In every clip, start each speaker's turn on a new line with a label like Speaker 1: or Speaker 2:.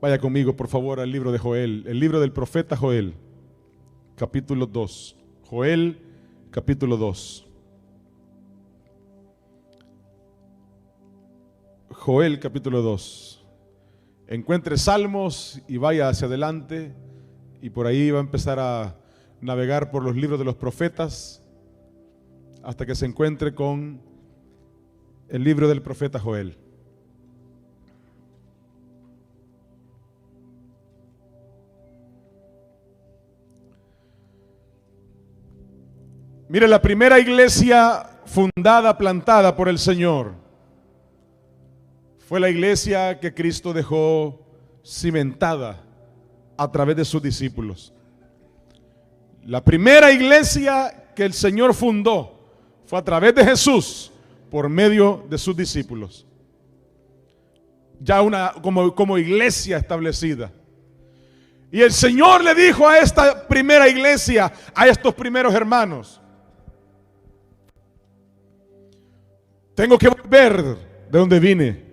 Speaker 1: Vaya conmigo, por favor, al libro de Joel, el libro del profeta Joel, capítulo 2. Joel, capítulo 2. Joel, capítulo 2. Encuentre Salmos y vaya hacia adelante, y por ahí va a empezar a navegar por los libros de los profetas hasta que se encuentre con el libro del profeta Joel. Mire, la primera iglesia fundada, plantada por el Señor, fue la iglesia que Cristo dejó cimentada a través de sus discípulos. La primera iglesia que el Señor fundó fue a través de Jesús, por medio de sus discípulos. Ya como iglesia establecida. Y el Señor le dijo a esta primera iglesia, a estos primeros hermanos: tengo que volver de donde vine.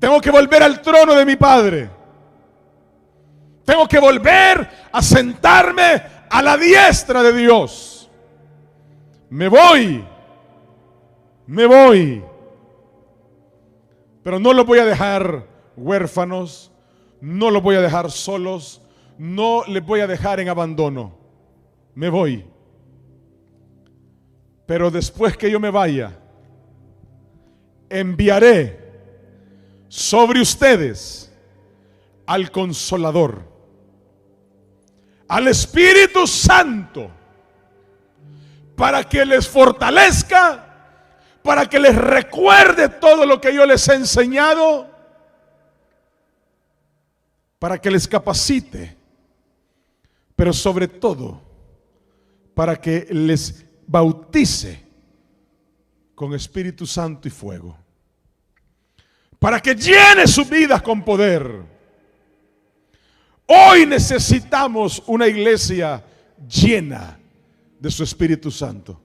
Speaker 1: Tengo que volver al trono de mi Padre. Tengo que volver a sentarme a la diestra de Dios. Me voy. Pero no los voy a dejar huérfanos. No los voy a dejar solos. No les voy a dejar en abandono. Me voy. Pero después que yo me vaya, enviaré sobre ustedes al Consolador, al Espíritu Santo, para que les fortalezca, para que les recuerde todo lo que yo les he enseñado, para que les capacite, pero sobre todo para que les bautice con Espíritu Santo y fuego, para que llene sus vidas con poder. Hoy necesitamos una iglesia llena de su Espíritu Santo.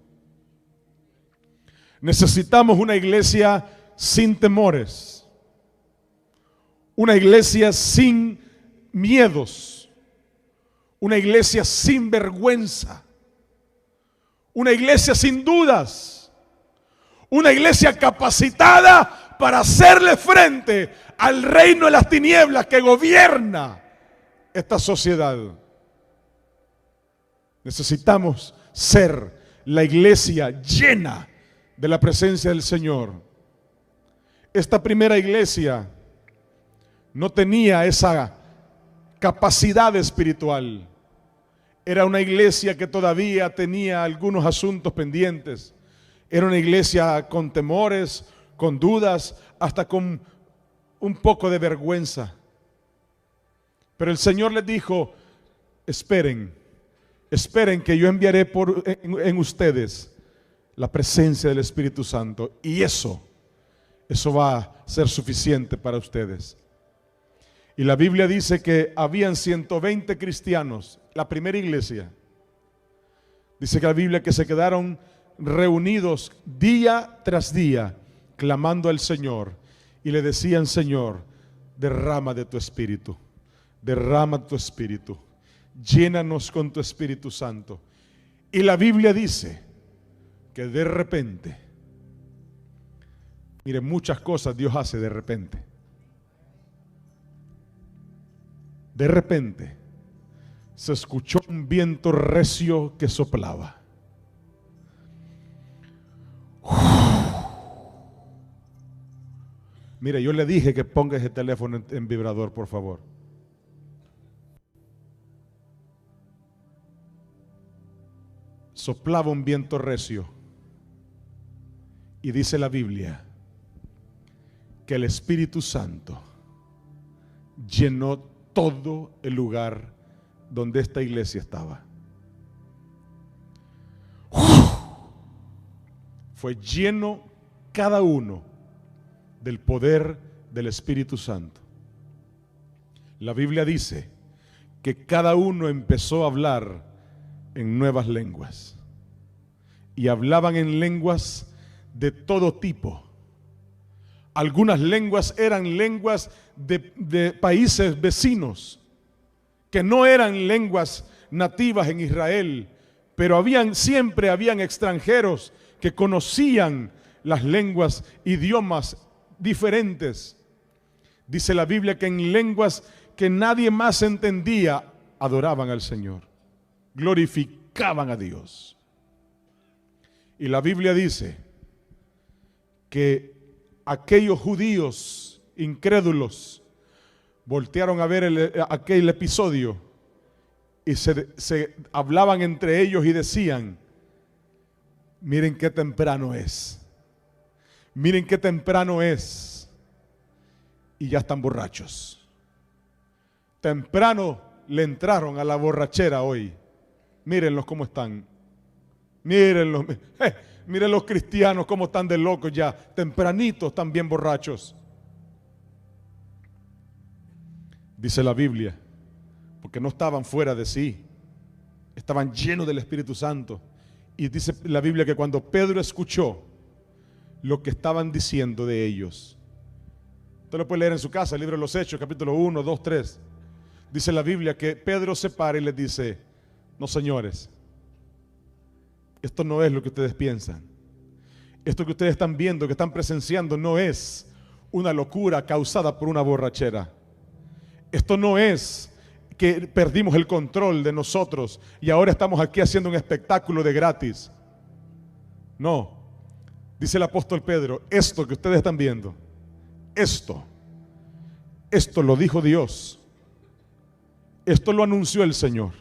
Speaker 1: Necesitamos una iglesia sin temores, una iglesia sin miedos, una iglesia sin vergüenza, una iglesia sin dudas, una iglesia capacitada para hacerle frente al reino de las tinieblas que gobierna esta sociedad. Necesitamos ser la iglesia llena de la presencia del Señor. Esta primera iglesia no tenía esa capacidad espiritual. Era una iglesia que todavía tenía algunos asuntos pendientes. Era una iglesia con temores, con dudas, hasta con un poco de vergüenza. Pero el Señor les dijo: esperen que yo enviaré en ustedes la presencia del Espíritu Santo, y eso va a ser suficiente para ustedes. Y la Biblia dice que habían 120 cristianos, la primera iglesia. Dice que la Biblia que se quedaron reunidos día tras día, clamando al Señor, y le decían: Señor, derrama de tu Espíritu, derrama tu Espíritu, llénanos con tu Espíritu Santo. Y la Biblia dice que de repente, mire, muchas cosas Dios hace de repente. De repente se escuchó un viento recio que soplaba. Mire, yo le dije que ponga ese teléfono en vibrador, por favor. Soplaba un viento recio. Y dice la Biblia que el Espíritu Santo llenó todo el lugar donde esta iglesia estaba. Fue lleno cada uno del poder del Espíritu Santo. La Biblia dice que cada uno empezó a hablar en nuevas lenguas, y hablaban en lenguas de todo tipo. Algunas lenguas eran lenguas de países vecinos, que no eran lenguas nativas en Israel, pero siempre habían extranjeros que conocían las lenguas, idiomas diferentes. Dice la Biblia que en lenguas que nadie más entendía, adoraban al Señor, glorificaban a Dios. Y la Biblia dice que aquellos judíos incrédulos voltearon a ver aquel episodio y se hablaban entre ellos y decían: miren qué temprano es, miren qué temprano es, y ya están borrachos. Temprano le entraron a la borrachera hoy. Mírenlos cómo están. Mírenlos, miren los cristianos cómo están de locos ya. Tempranitos están bien borrachos. Dice la Biblia, porque no estaban fuera de sí, estaban llenos del Espíritu Santo. Y dice la Biblia que cuando Pedro escuchó lo que estaban diciendo de ellos, usted lo puede leer en su casa, el libro de los Hechos, capítulo 1, 2, 3. Dice la Biblia que Pedro se para y les dice: no, señores, esto no es lo que ustedes piensan. Esto que ustedes están viendo, que están presenciando, no es una locura causada por una borrachera. Esto no es que perdimos el control de nosotros y ahora estamos aquí haciendo un espectáculo de gratis. No, dice el apóstol Pedro, esto que ustedes están viendo, esto lo dijo Dios. Esto lo anunció el Señor.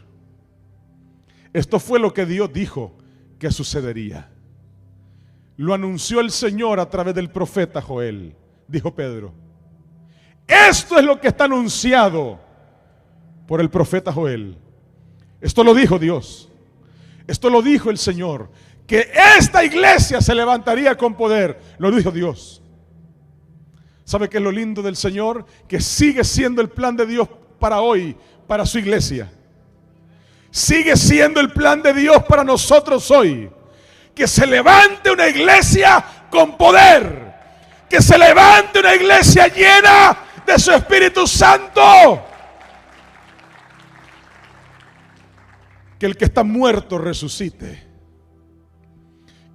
Speaker 1: Esto fue lo que Dios dijo que sucedería. Lo anunció el Señor a través del profeta Joel, dijo Pedro. Esto es lo que está anunciado por el profeta Joel. Esto lo dijo Dios. Esto lo dijo el Señor. Que esta iglesia se levantaría con poder. Lo dijo Dios. ¿Sabe qué es lo lindo del Señor? Que sigue siendo el plan de Dios para hoy, para su iglesia. Sigue siendo el plan de Dios para nosotros hoy. Que se levante una iglesia con poder. Que se levante una iglesia llena de su Espíritu Santo. Que el que está muerto resucite.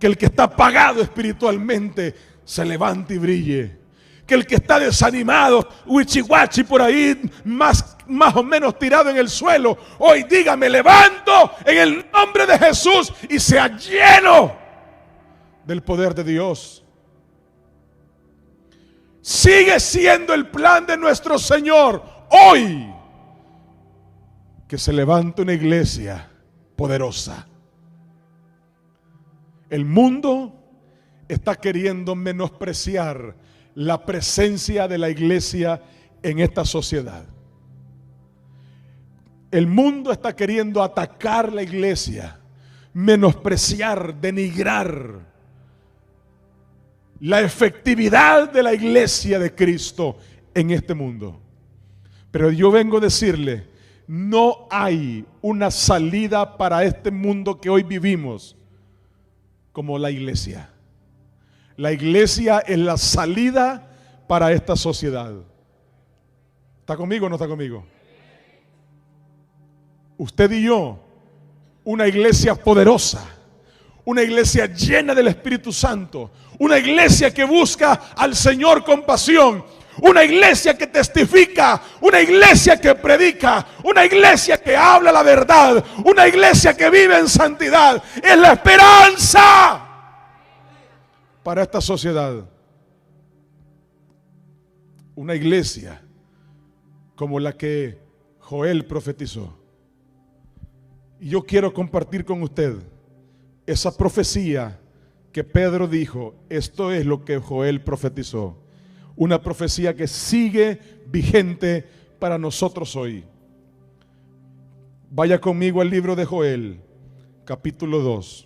Speaker 1: Que el que está apagado espiritualmente se levante y brille. Que el que está desanimado, huichihuachi por ahí, más o menos tirado en el suelo, hoy diga: me levanto en el nombre de Jesús, y sea lleno del poder de Dios. Sigue siendo el plan de nuestro Señor hoy, que se levante una iglesia poderosa. El mundo está queriendo menospreciar la presencia de la iglesia en esta sociedad. El mundo está queriendo atacar la iglesia, menospreciar, denigrar la efectividad de la iglesia de Cristo en este mundo. Pero yo vengo a decirle: no hay una salida para este mundo que hoy vivimos como la iglesia. La iglesia es la salida para esta sociedad. ¿Está conmigo o no está conmigo? Usted y yo, una iglesia poderosa, una iglesia llena del Espíritu Santo, una iglesia que busca al Señor con pasión, una iglesia que testifica, una iglesia que predica, una iglesia que habla la verdad, una iglesia que vive en santidad. Es la esperanza para esta sociedad. Una iglesia como la que Joel profetizó. Y yo quiero compartir con usted esa profecía que Pedro dijo. Esto es lo que Joel profetizó. Una profecía que sigue vigente para nosotros hoy. Vaya conmigo al libro de Joel, capítulo 2.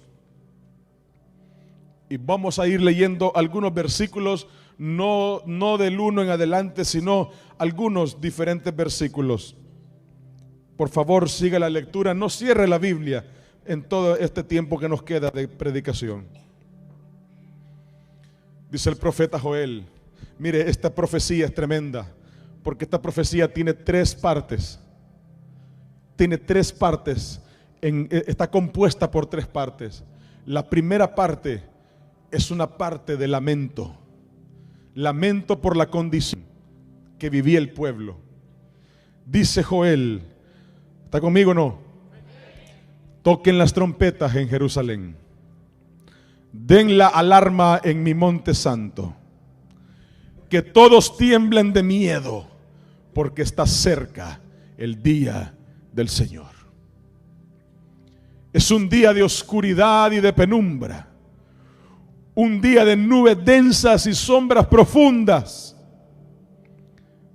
Speaker 1: Y vamos a ir leyendo algunos versículos, no del 1 en adelante, sino algunos diferentes versículos. Por favor, siga la lectura, no cierre la Biblia en todo este tiempo que nos queda de predicación. Dice el profeta Joel: Mire, esta profecía es tremenda, porque esta profecía tiene tres partes. Tiene tres partes, está compuesta por tres partes. La primera parte es una parte de lamento. Lamento por la condición que vivía el pueblo. Dice Joel, ¿está conmigo o no? Toquen las trompetas en Jerusalén. Den la alarma en mi monte santo. Que todos tiemblen de miedo, porque está cerca el día del Señor. Es un día de oscuridad y de penumbra. Un día de nubes densas y sombras profundas.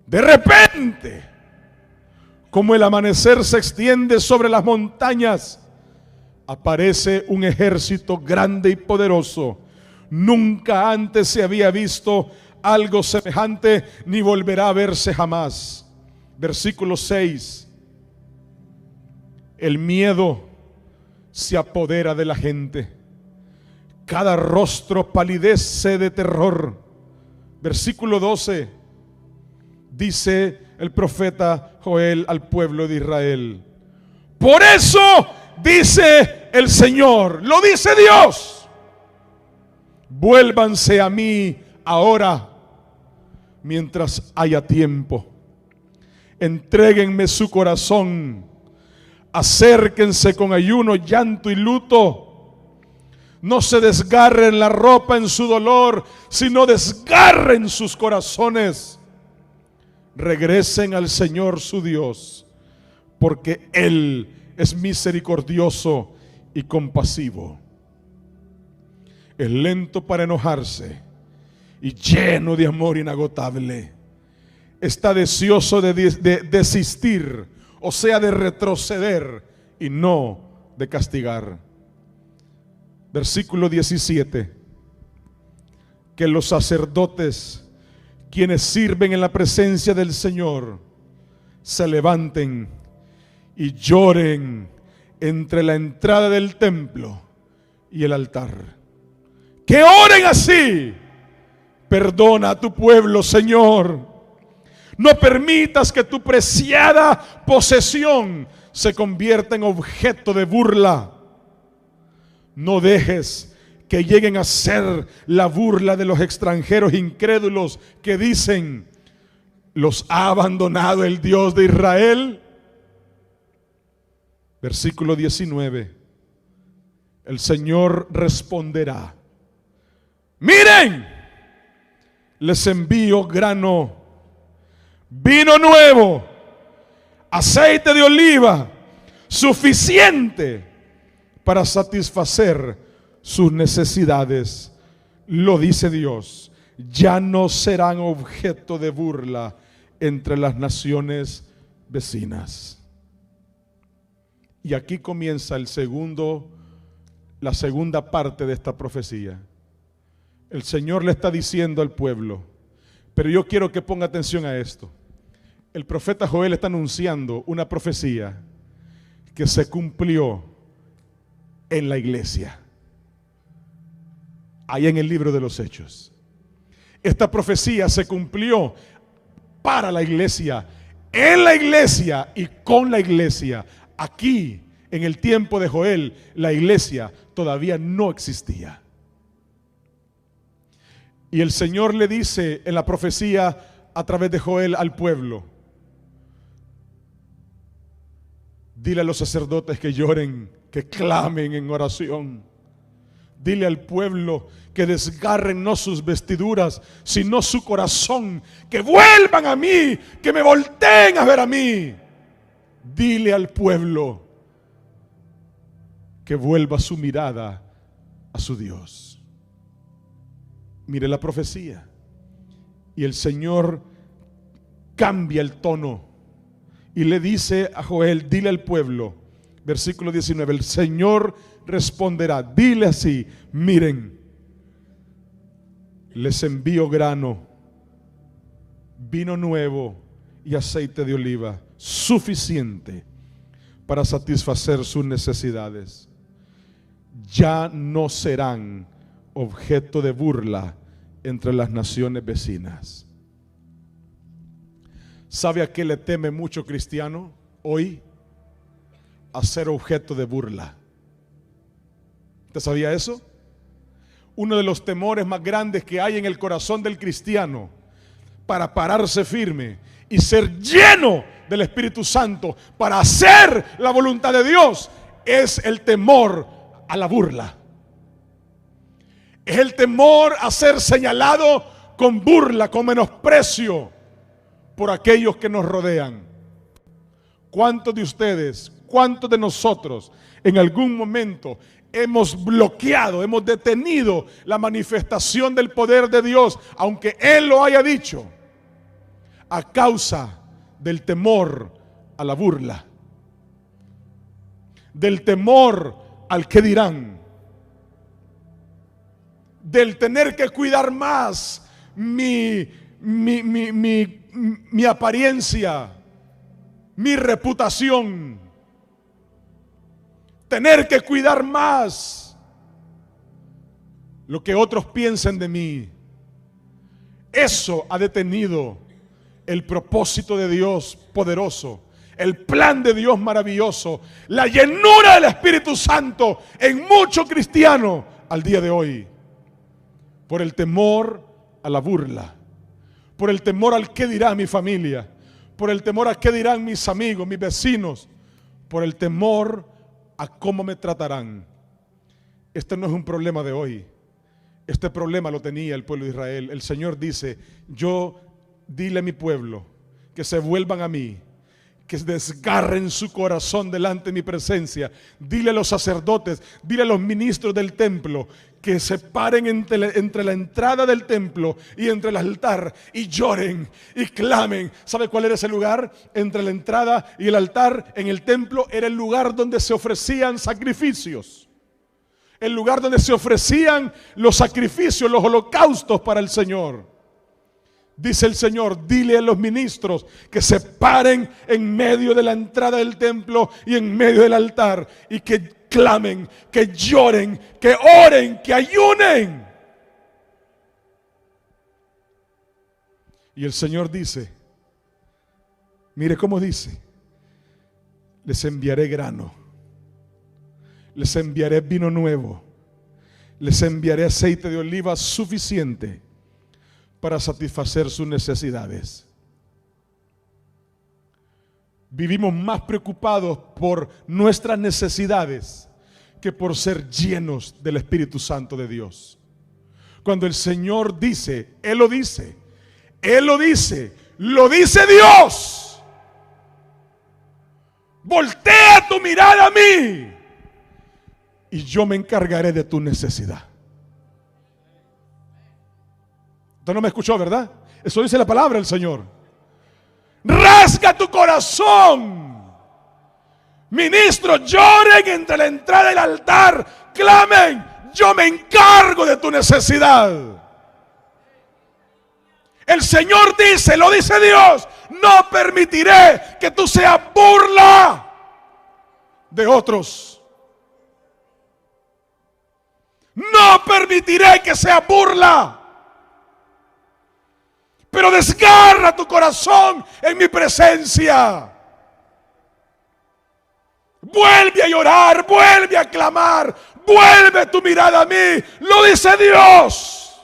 Speaker 1: De repente, como el amanecer se extiende sobre las montañas, aparece un ejército grande y poderoso. Nunca antes se había visto algo semejante, ni volverá a verse jamás. Versículo 6. El miedo se apodera de la gente. Cada rostro palidece de terror. Versículo 12. Dice el profeta Joel al pueblo de Israel: por eso dice el Señor, lo dice Dios, vuélvanse a mí ahora, mientras haya tiempo. Entréguenme su corazón. Acérquense con ayuno, llanto y luto. No se desgarren la ropa en su dolor, sino desgarren sus corazones. Regresen al Señor su Dios, porque Él es misericordioso y compasivo. Es lento para enojarse y lleno de amor inagotable. Está deseoso de desistir, o sea, de retroceder y no de castigar. Versículo 17. Que los sacerdotes, quienes sirven en la presencia del Señor, se levanten y lloren entre la entrada del templo y el altar. Que oren así: perdona a tu pueblo, Señor. No permitas que tu preciada posesión se convierta en objeto de burla. No dejes que lleguen a ser la burla de los extranjeros incrédulos que dicen: ¿los ha abandonado el Dios de Israel? Versículo 19. El Señor responderá: miren, les envío grano, vino nuevo, aceite de oliva, suficiente para satisfacer sus necesidades. Lo dice Dios: ya no serán objeto de burla entre las naciones vecinas. Y aquí comienza la segunda parte de esta profecía. El Señor le está diciendo al pueblo, pero yo quiero que ponga atención a esto. El profeta Joel está anunciando una profecía que se cumplió en la iglesia, ahí en el libro de los Hechos. Esta profecía se cumplió para la iglesia, en la iglesia y con la iglesia. Aquí, en el tiempo de Joel, la iglesia todavía no existía. Y el Señor le dice en la profecía a través de Joel al pueblo: dile a los sacerdotes que lloren, que clamen en oración. Dile al pueblo que desgarren no sus vestiduras, sino su corazón, que vuelvan a mí, que me volteen a ver a mí. Dile al pueblo que vuelva su mirada a su Dios. Mire la profecía. Y el Señor cambia el tono y le dice a Joel: dile al pueblo, versículo 19, el Señor responderá, dile así: miren, les envío grano, vino nuevo y aceite de oliva, suficiente para satisfacer sus necesidades. Ya no serán objeto de burla entre las naciones vecinas. ¿Sabe a qué le teme mucho cristiano hoy? A ser objeto de burla. ¿Usted sabía eso? Uno de los temores más grandes que hay en el corazón del cristiano para pararse firme y ser lleno del Espíritu Santo para hacer la voluntad de Dios es el temor a la burla. Es el temor a ser señalado con burla, con menosprecio por aquellos que nos rodean. ¿Cuántos de ustedes, cuántos de nosotros en algún momento hemos bloqueado, hemos detenido la manifestación del poder de Dios, aunque Él lo haya dicho, a causa del temor a la burla, del temor al que dirán, del tener que cuidar más mi apariencia, mi reputación, tener que cuidar más lo que otros piensen de mí? Eso ha detenido el propósito de Dios poderoso, el plan de Dios maravilloso, la llenura del Espíritu Santo en muchos cristianos al día de hoy, por el temor a la burla, por el temor al qué dirá mi familia, por el temor a qué dirán mis amigos, mis vecinos, por el temor a cómo me tratarán. Este no es un problema de hoy. Este problema lo tenía el pueblo de Israel. El Señor dice: dile a mi pueblo que se vuelvan a mí, que desgarren su corazón delante de mi presencia. Dile a los sacerdotes, dile a los ministros del templo que se paren entre la entrada del templo y entre el altar y lloren y clamen. ¿Sabe cuál era ese lugar? Entre la entrada y el altar en el templo era el lugar donde se ofrecían sacrificios, el lugar donde se ofrecían los sacrificios, los holocaustos para el Señor. Dice el Señor: dile a los ministros que se paren en medio de la entrada del templo y en medio del altar y que clamen, que lloren, que oren, que ayunen. Y el Señor dice, mire cómo dice: les enviaré grano, les enviaré vino nuevo, les enviaré aceite de oliva suficiente para satisfacer sus necesidades. Vivimos más preocupados por nuestras necesidades que por ser llenos del Espíritu Santo de Dios. Cuando el Señor dice, Él lo dice, lo dice Dios. Voltea tu mirada a mí y yo me encargaré de tu necesidad. Usted no me escuchó, ¿verdad? Eso dice la palabra del Señor. Rasga tu corazón. Ministros, lloren entre la entrada y el altar. Clamen, yo me encargo de tu necesidad. El Señor dice, lo dice Dios: no permitiré que tú seas burla de otros. No permitiré que sea burla. Pero desgarra tu corazón en mi presencia. Vuelve a llorar, vuelve a clamar, vuelve tu mirada a mí. Lo dice Dios.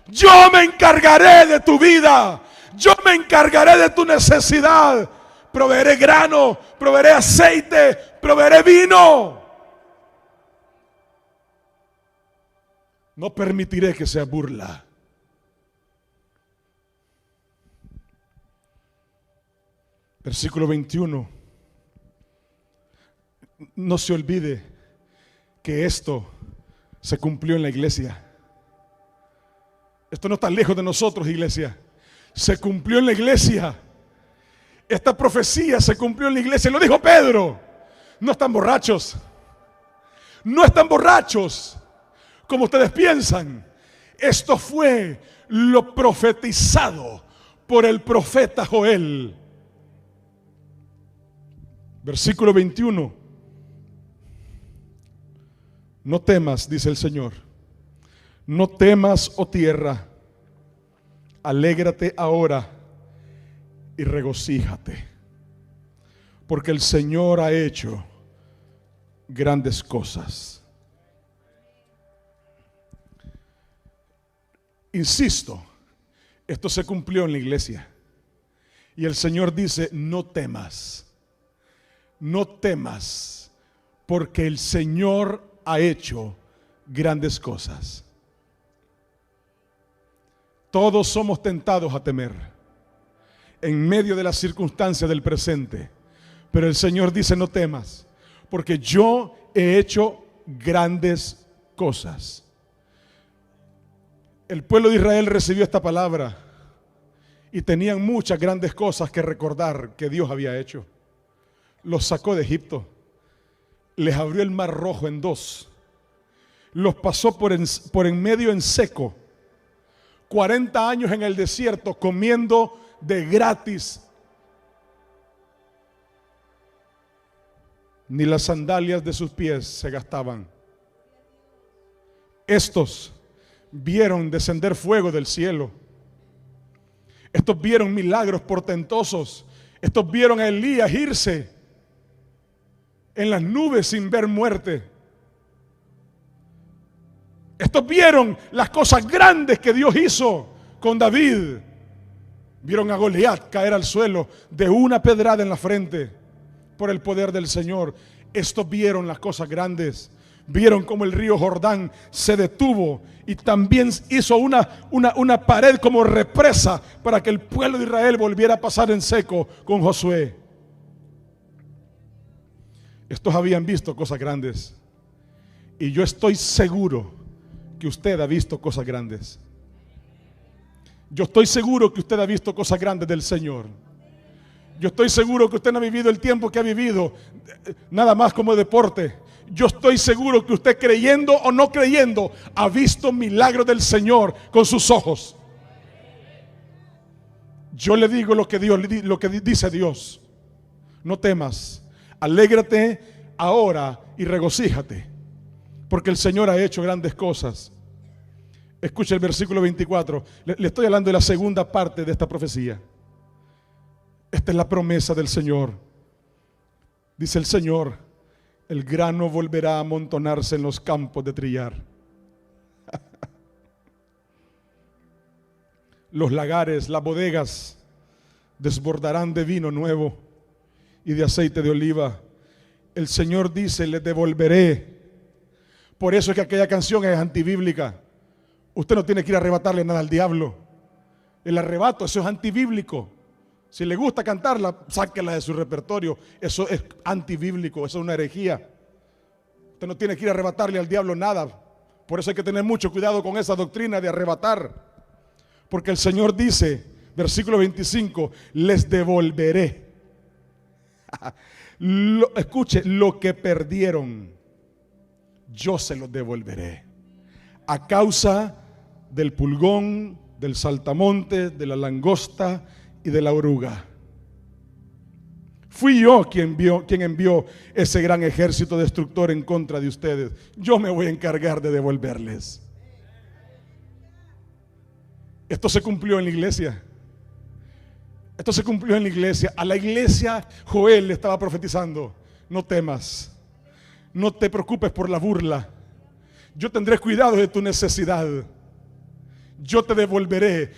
Speaker 1: Yo me encargaré de tu vida. Yo me encargaré de tu necesidad. Proveeré grano, proveeré aceite, proveeré vino. No permitiré que sea burla. Versículo 21. No se olvide que esto se cumplió en la iglesia. Esto no está lejos de nosotros, iglesia. Se cumplió en la iglesia. Esta profecía se cumplió en la iglesia. Lo dijo Pedro. No están borrachos. No están borrachos como ustedes piensan. Esto fue lo profetizado por el profeta Joel. Versículo 21. No temas, dice el Señor. No temas, oh tierra, alégrate ahora y regocíjate, porque el Señor ha hecho grandes cosas. Insisto, esto se cumplió en la iglesia. Y el Señor dice, no temas, no temas, porque el Señor ha hecho grandes cosas. Todos somos tentados a temer en medio de las circunstancias del presente. Pero el Señor dice, no temas, porque yo he hecho grandes cosas. El pueblo de Israel recibió esta palabra y tenían muchas grandes cosas que recordar que Dios había hecho. Los sacó de Egipto, les abrió el mar Rojo en dos, los pasó por en medio en seco, 40 años en el desierto comiendo de gratis. Ni las sandalias de sus pies se gastaban. Estos vieron descender fuego del cielo. Estos vieron milagros portentosos. Estos vieron a Elías irse en las nubes sin ver muerte. Estos vieron las cosas grandes que Dios hizo con David. Vieron a Goliat caer al suelo de una pedrada en la frente por el poder del Señor. Estos vieron las cosas grandes. Vieron cómo el río Jordán se detuvo y también hizo una pared como represa para que el pueblo de Israel volviera a pasar en seco con Josué. Estos habían visto cosas grandes. Y yo estoy seguro que usted ha visto cosas grandes. Yo estoy seguro que usted ha visto cosas grandes del Señor. Yo estoy seguro que usted no ha vivido el tiempo que ha vivido nada más como deporte. Yo estoy seguro que usted, creyendo o no creyendo, ha visto milagros del Señor con sus ojos. Yo le digo lo que dice Dios. No temas, alégrate ahora y regocíjate, porque el Señor ha hecho grandes cosas. Escucha el versículo 24. Le estoy hablando de la segunda parte de esta profecía. Esta es la promesa del Señor. Dice el Señor: el grano volverá a amontonarse en los campos de trillar. Los lagares, las bodegas desbordarán de vino nuevo y de aceite de oliva. El Señor dice: les devolveré. Por eso es que aquella canción es antibíblica. Usted no tiene que ir a arrebatarle nada al diablo. El arrebato, eso es antibíblico. Si le gusta cantarla, sáquela de su repertorio. Eso es antibíblico, eso es una herejía. Usted no tiene que ir a arrebatarle al diablo nada. Por eso hay que tener mucho cuidado con esa doctrina de arrebatar. Porque el Señor dice, versículo 25, les devolveré. Escuche, lo que perdieron, yo se los devolveré. A causa del pulgón, del saltamonte, de la langosta y de la oruga. Fui yo quien envió ese gran ejército destructor en contra de ustedes. Yo me voy a encargar de devolverles. Esto se cumplió en la iglesia. Esto se cumplió en la iglesia. A la iglesia Joel le estaba profetizando: no temas, no te preocupes por la burla. Yo tendré cuidado de tu necesidad. Yo te devolveré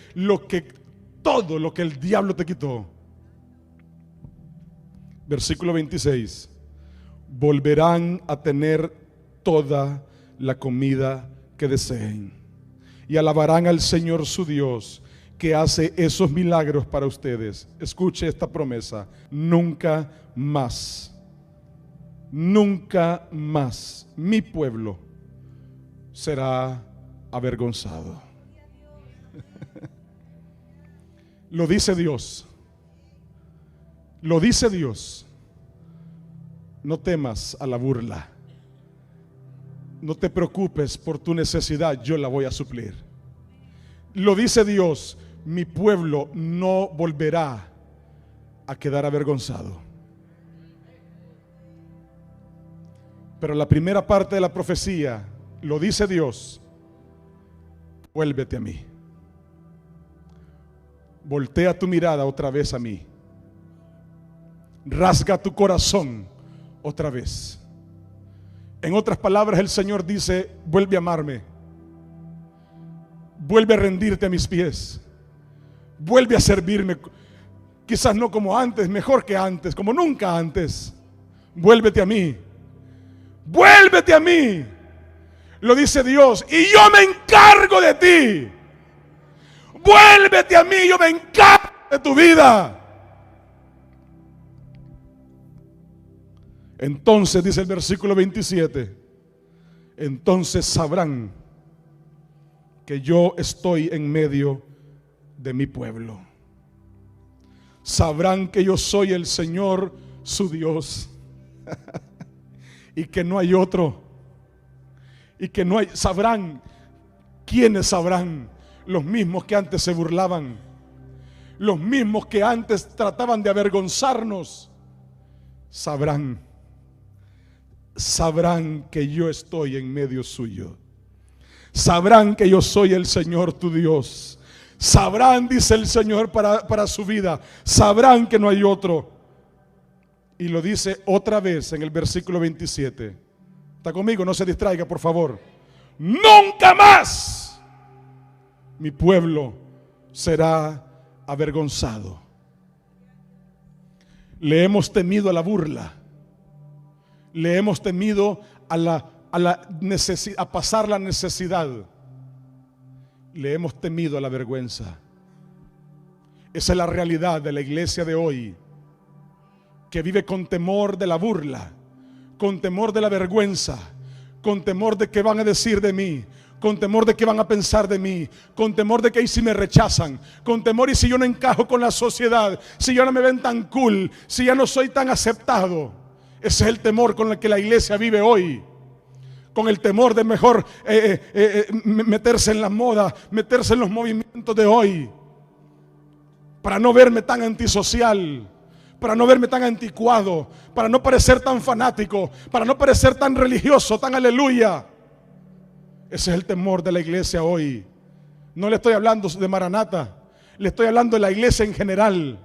Speaker 1: todo lo que el diablo te quitó. Versículo 26. Volverán a tener toda la comida que deseen y alabarán al Señor su Dios, que hace esos milagros para ustedes. Escuche esta promesa: nunca más, nunca más mi pueblo será avergonzado. Lo dice Dios. Lo dice Dios. No temas a la burla. No te preocupes por tu necesidad, yo la voy a suplir. Lo dice Dios: mi pueblo no volverá a quedar avergonzado. Pero la primera parte de la profecía, lo dice Dios, vuélvete a mí. Voltea tu mirada otra vez a mí. Rasga tu corazón otra vez. En otras palabras, el Señor dice: vuelve a amarme. Vuelve a rendirte a mis pies. Vuelve a servirme. Quizás no como antes, mejor que antes, como nunca antes. Vuélvete a mí. Vuélvete a mí. Lo dice Dios, y yo me encargo de ti. Vuélvete a mí, yo me encargo de tu vida. Entonces, dice el versículo 27, entonces sabrán que yo estoy en medio de mi pueblo. Sabrán que yo soy el Señor, su Dios, y que no hay otro. Y que no hay, sabrán. ¿Quiénes sabrán? Los mismos que antes se burlaban, los mismos que antes trataban de avergonzarnos. Sabrán que yo estoy en medio suyo. Sabrán que yo soy el Señor tu Dios. Sabrán, dice el Señor para su vida. Sabrán que no hay otro. Y lo dice otra vez en el versículo 27. ¿Está conmigo? No se distraiga, por favor. Nunca más mi pueblo será avergonzado. Le hemos temido a la burla. Le hemos temido a pasar la necesidad. Le hemos temido a la vergüenza. Esa es la realidad de la iglesia de hoy, que vive con temor de la burla, con temor de la vergüenza, con temor de qué van a decir de mí, con temor de qué van a pensar de mí, con temor de que y si me rechazan, con temor y si yo no encajo con la sociedad, si ya no me ven tan cool, si ya no soy tan aceptado. Ese es el temor con el que la iglesia vive hoy. Con el temor de mejor meterse en la moda, meterse en los movimientos de hoy, para no verme tan antisocial, para no verme tan anticuado, para no parecer tan fanático, para no parecer tan religioso, tan aleluya. Ese es el temor de la iglesia hoy. No le estoy hablando de Maranata, le estoy hablando de la iglesia en general.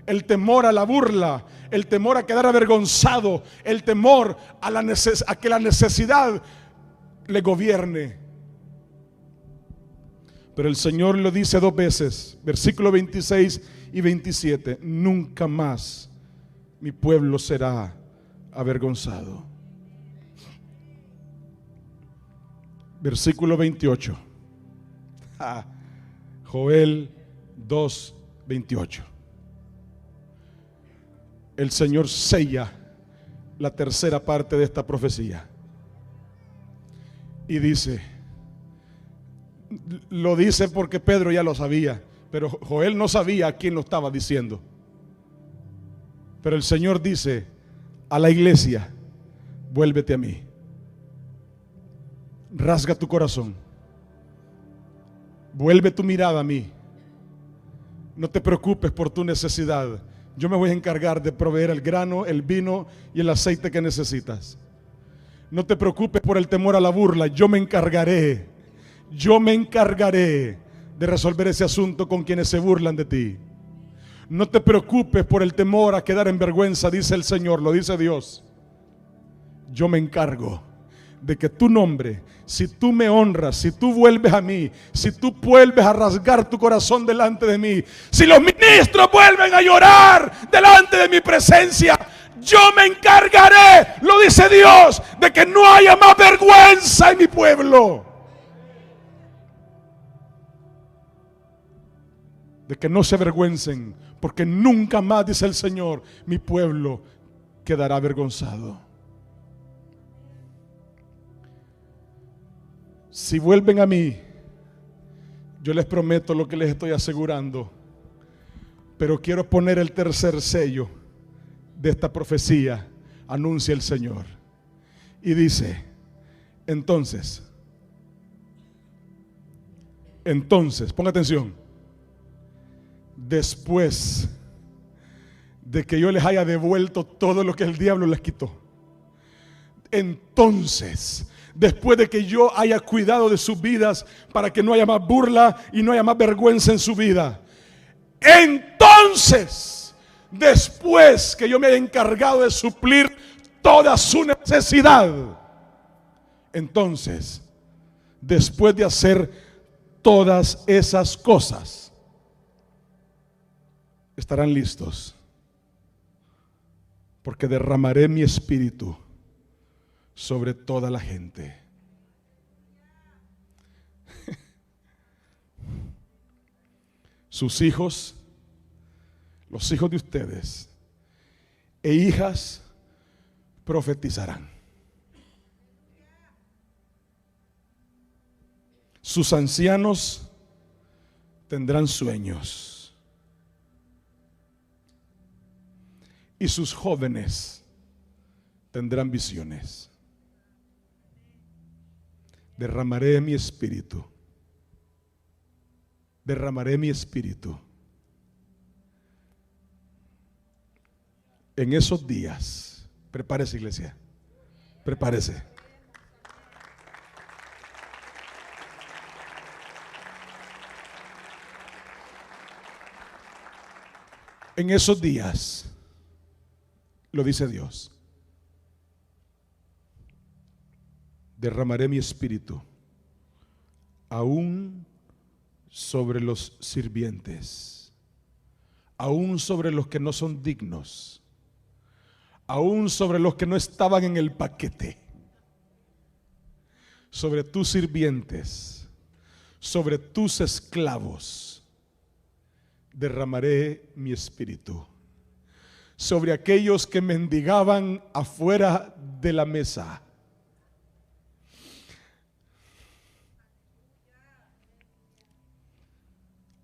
Speaker 1: El temor a la burla, el temor a quedar avergonzado, el temor a que la necesidad le gobierne. Pero el Señor lo dice dos veces, versículos 26 y 27: nunca más mi pueblo será avergonzado. Versículo 28. Joel 2, 28. El Señor sella la tercera parte de esta profecía y dice, lo dice porque Pedro ya lo sabía, pero Joel no sabía a quién lo estaba diciendo. Pero el Señor dice a la iglesia: vuélvete a mí. Rasga tu corazón. Vuelve tu mirada a mí. No te preocupes por tu necesidad. Yo me voy a encargar de proveer el grano, el vino y el aceite que necesitas. No te preocupes por el temor a la burla. Yo me encargaré de resolver ese asunto con quienes se burlan de ti. No te preocupes por el temor a quedar en vergüenza, dice el Señor, lo dice Dios. Yo me encargo de que tu nombre, si tú me honras, si tú vuelves a mí, si tú vuelves a rasgar tu corazón delante de mí, si los ministros vuelven a llorar delante de mi presencia, yo me encargaré, lo dice Dios, de que no haya más vergüenza en mi pueblo. De que no se avergüencen, porque nunca más, dice el Señor, mi pueblo quedará avergonzado. Si vuelven a mí, yo les prometo lo que les estoy asegurando. Pero quiero poner el tercer sello de esta profecía, anuncia el Señor. Y dice, entonces, ponga atención, después de que yo les haya devuelto todo lo que el diablo les quitó, entonces, después de que yo haya cuidado de sus vidas para que no haya más burla y no haya más vergüenza en su vida. Entonces, después que yo me haya encargado de suplir toda su necesidad, entonces, después de hacer todas esas cosas, estarán listos, porque derramaré mi espíritu sobre toda la gente. Sus hijos, los hijos de ustedes e hijas profetizarán. Sus ancianos tendrán sueños y sus jóvenes tendrán visiones. Derramaré mi espíritu. Derramaré mi espíritu. En esos días, prepárese, iglesia, prepárese. En esos días, lo dice Dios, derramaré mi espíritu aún sobre los sirvientes, aún sobre los que no son dignos, aún sobre los que no estaban en el paquete, sobre tus sirvientes, sobre tus esclavos. Derramaré mi espíritu sobre aquellos que mendigaban afuera de la mesa.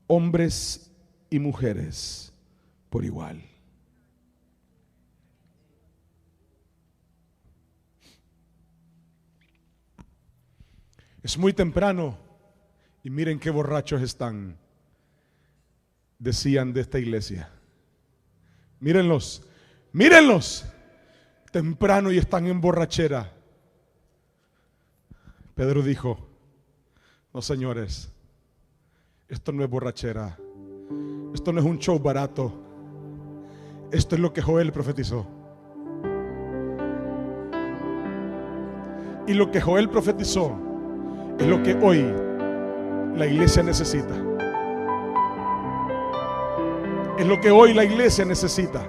Speaker 1: Hombres y mujeres por igual. Es muy temprano y miren qué borrachos están, decían de esta iglesia. Mírenlos, mírenlos, temprano y están en borrachera. Pedro dijo: no, señores, esto no es borrachera, esto no es un show barato, esto es lo que Joel profetizó. Y lo que Joel profetizó es lo que hoy la iglesia necesita. Es lo que hoy la iglesia necesita.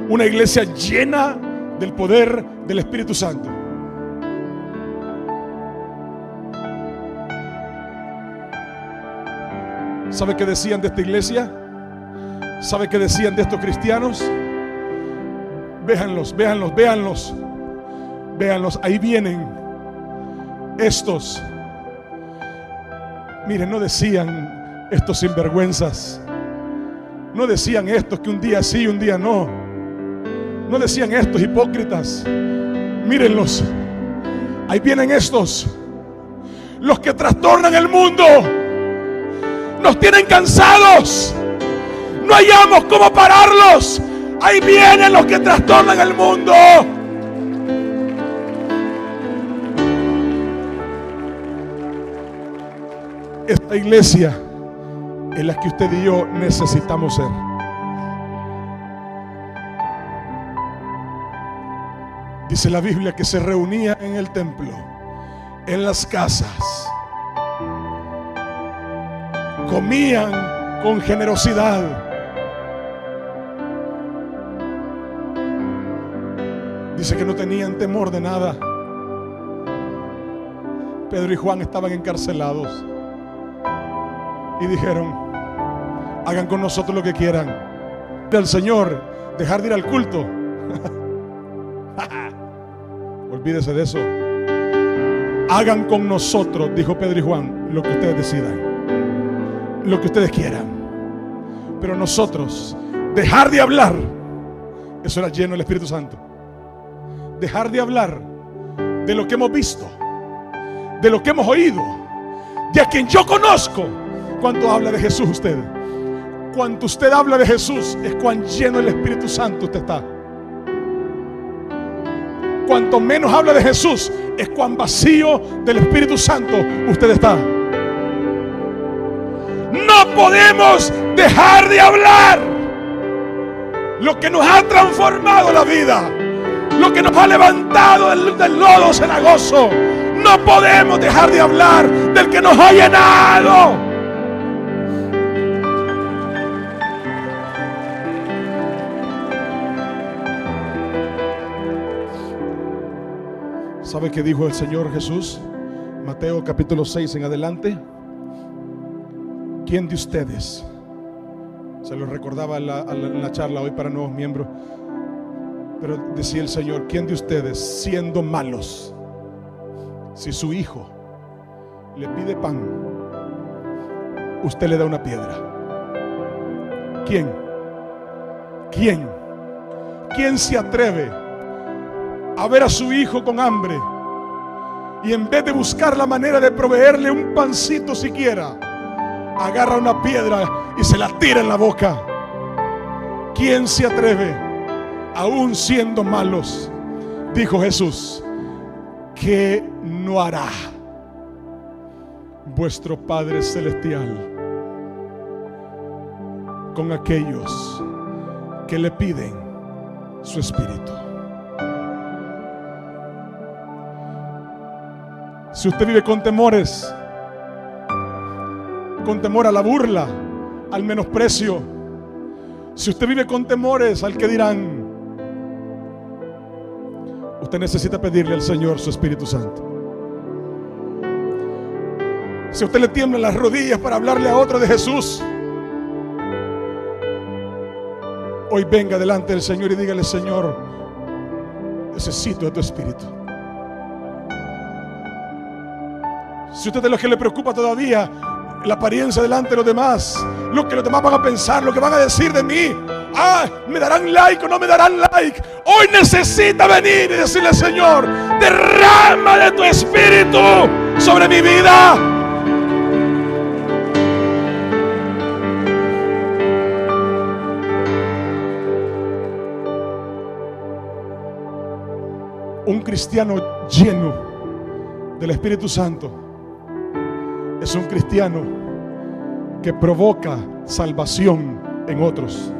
Speaker 1: Una iglesia llena del poder del Espíritu Santo. ¿Sabe qué decían de esta iglesia? ¿Sabe qué decían de estos cristianos? Véanlos, véanlos, véanlos. Véanlos, ahí vienen estos. Miren, no decían estos sinvergüenzas. No decían estos que un día sí y un día no. No decían estos hipócritas. Mírenlos. Ahí vienen estos. Los que trastornan el mundo. Nos tienen cansados. No hallamos cómo pararlos. Ahí vienen los que trastornan el mundo. Esta iglesia es la que usted y yo necesitamos ser. Dice la Biblia que se reunía en el templo, en las casas, comían con generosidad. Dice que no tenían temor de nada. Pedro y Juan estaban encarcelados y dijeron: hagan con nosotros lo que quieran. Al Señor, dejar de ir al culto. Olvídese de eso. Hagan con nosotros, dijo Pedro y Juan, lo que ustedes decidan, lo que ustedes quieran. Pero nosotros, dejar de hablar. Eso era lleno del Espíritu Santo. Dejar de hablar de lo que hemos visto, de lo que hemos oído, de a quien yo conozco. ¿Cuánto habla de Jesús usted? Cuanto usted habla de Jesús es cuán lleno del Espíritu Santo usted está. cuanto menos habla de Jesús, es cuán vacío del Espíritu Santo usted está. No podemos dejar de hablar lo que nos ha transformado la vida, lo que nos ha levantado del lodo cenagoso. No podemos dejar de hablar del que nos ha llenado. ¿Sabe qué dijo el Señor Jesús? Mateo capítulo 6 en adelante. ¿Quién de ustedes? Se lo recordaba en la charla hoy para nuevos miembros. Pero decía el Señor: ¿quién de ustedes, siendo malos, si su hijo le pide pan, usted le da una piedra? ¿Quién? ¿Quién? ¿Quién se atreve a ver a su hijo con hambre y en vez de buscar la manera de proveerle un pancito siquiera, agarra una piedra y se la tira en la boca? ¿Quién se atreve, aún siendo malos? Dijo Jesús, ¿qué no hará vuestro Padre Celestial con aquellos que le piden su espíritu? Si usted vive con temores, con temor a la burla, al menosprecio, si usted vive con temores al que dirán, usted necesita pedirle al Señor su Espíritu Santo. Si a usted le tiemblan las rodillas para hablarle a otro de Jesús, hoy venga delante del Señor y dígale: Señor, necesito de tu Espíritu. Si usted es de los que le preocupa todavía la apariencia delante de los demás, lo que los demás van a pensar, lo que van a decir de mí, me darán like o no me darán like, hoy necesita venir y decirle: Señor, derrama de tu Espíritu sobre mi vida. Un cristiano lleno del Espíritu Santo es un cristiano que provoca salvación en otros.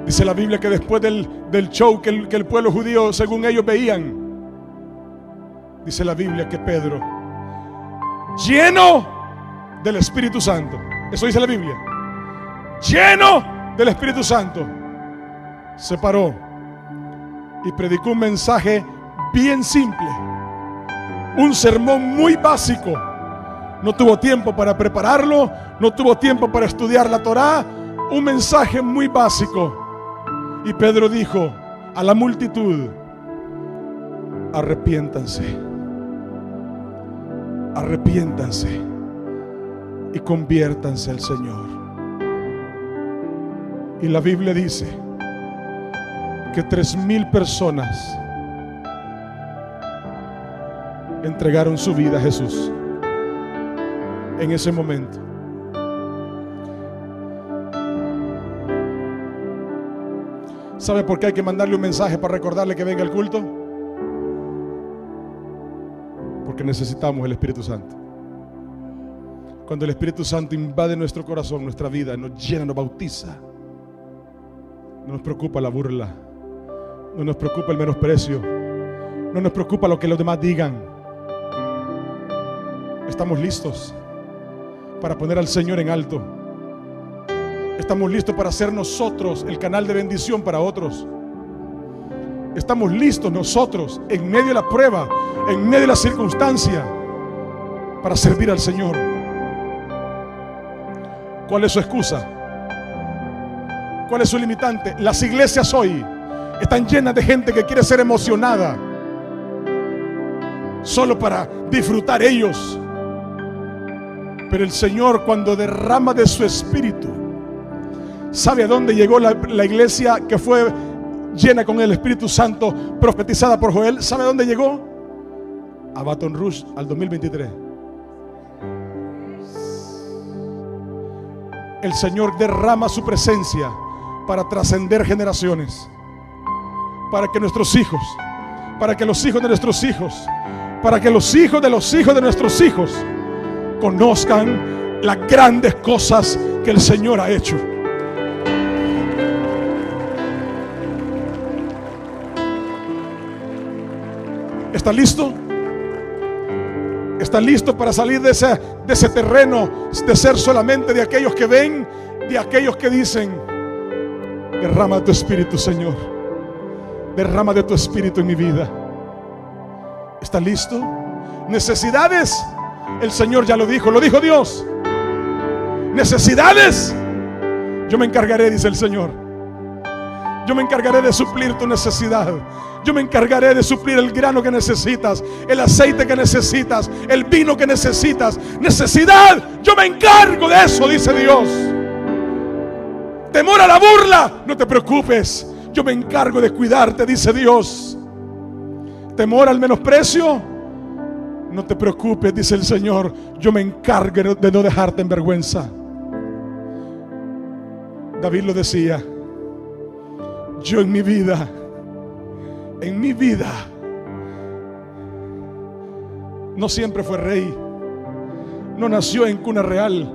Speaker 1: Dice la Biblia que después del show que el pueblo judío, según ellos veían, dice la Biblia que Pedro, lleno del Espíritu Santo, eso dice la Biblia, lleno del Espíritu Santo, se paró y predicó un mensaje bien simple, un sermón muy básico. No tuvo tiempo para prepararlo, no tuvo tiempo para estudiar la Torá, un mensaje muy básico. Y Pedro dijo a la multitud: arrepiéntanse, arrepiéntanse y conviértanse al Señor. Y la Biblia dice que 3,000 personas entregaron su vida a Jesús en ese momento. ¿Sabe por qué hay que mandarle un mensaje para recordarle que venga al culto? Porque necesitamos el Espíritu Santo. Cuando el Espíritu Santo invade nuestro corazón, nuestra vida, nos llena, nos bautiza, no nos preocupa la burla, no nos preocupa el menosprecio, no nos preocupa lo que los demás digan. Estamos listos para poner al Señor en alto. Estamos listos para ser nosotros el canal de bendición para otros. Estamos listos nosotros en medio de la prueba, en medio de la circunstancia, para servir al Señor. ¿Cuál es su excusa? ¿Cuál es su limitante? Las iglesias hoy están llenas de gente que quiere ser emocionada solo para disfrutar ellos. Pero el Señor, cuando derrama de su Espíritu, ¿sabe a dónde llegó la iglesia que fue llena con el Espíritu Santo, profetizada por Joel? ¿Sabe a dónde llegó? A Baton Rouge, al 2023. El Señor derrama su presencia para trascender generaciones, para que nuestros hijos, para que los hijos de nuestros hijos, para que los hijos de nuestros hijos conozcan las grandes cosas que el Señor ha hecho. ¿Está listo? ¿Está listo para salir de ese terreno de ser solamente de aquellos que ven, de aquellos que dicen: derrama tu espíritu, Señor, derrama de tu espíritu en mi vida? ¿Está listo? Necesidades, el Señor ya lo dijo Dios. Necesidades, yo me encargaré, dice el Señor. Yo me encargaré de suplir tu necesidad. Yo me encargaré de suplir el grano que necesitas, el aceite que necesitas, el vino que necesitas. Necesidad, yo me encargo de eso, dice Dios. Temor a la burla, no te preocupes, yo me encargo de cuidarte, dice Dios. Temor al menosprecio, no te preocupes, dice el Señor, yo me encargo de no dejarte en vergüenza. David lo decía: yo en mi vida, no siempre fue rey, no nació en cuna real,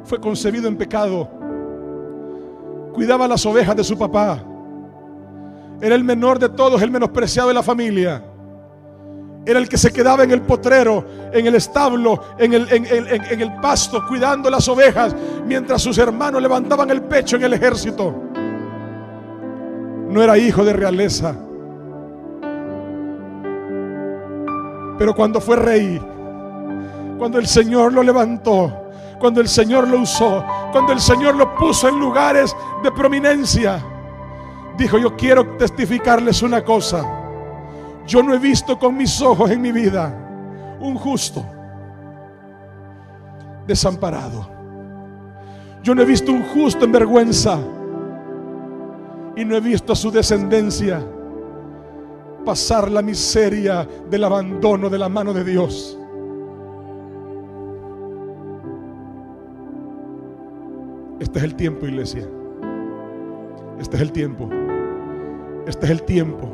Speaker 1: fue concebido en pecado, cuidaba las ovejas de su papá, era el menor de todos, el menospreciado de la familia, era el que se quedaba en el potrero, en el establo, en el pasto, cuidando las ovejas, mientras sus hermanos levantaban el pecho en el ejército. No era hijo de realeza, pero cuando fue rey, cuando el Señor lo levantó, cuando el Señor lo usó, cuando el Señor lo puso en lugares de prominencia, dijo: yo quiero testificarles una cosa. Yo no he visto con mis ojos en mi vida un justo desamparado. Yo no he visto un justo en vergüenza, y no he visto a su descendencia pasar la miseria del abandono de la mano de Dios. Este es el tiempo, iglesia. Este es el tiempo. Este es el tiempo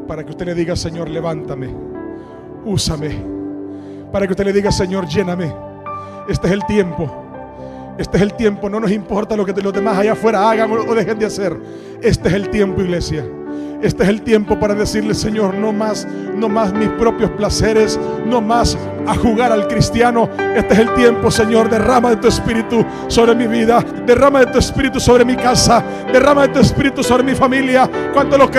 Speaker 1: para que usted le diga: Señor, levántame, úsame. Para que usted le diga: Señor, lléname. Este es el tiempo. Este es el tiempo. No nos importa lo que los demás allá afuera hagan o dejen de hacer. Este es el tiempo, iglesia. Este es el tiempo para decirle: Señor, no más mis propios placeres, no más a jugar al cristiano. Este es el tiempo, Señor. Derrama de tu espíritu sobre mi vida, derrama de tu espíritu sobre mi casa, derrama de tu espíritu sobre mi familia. Cuando lo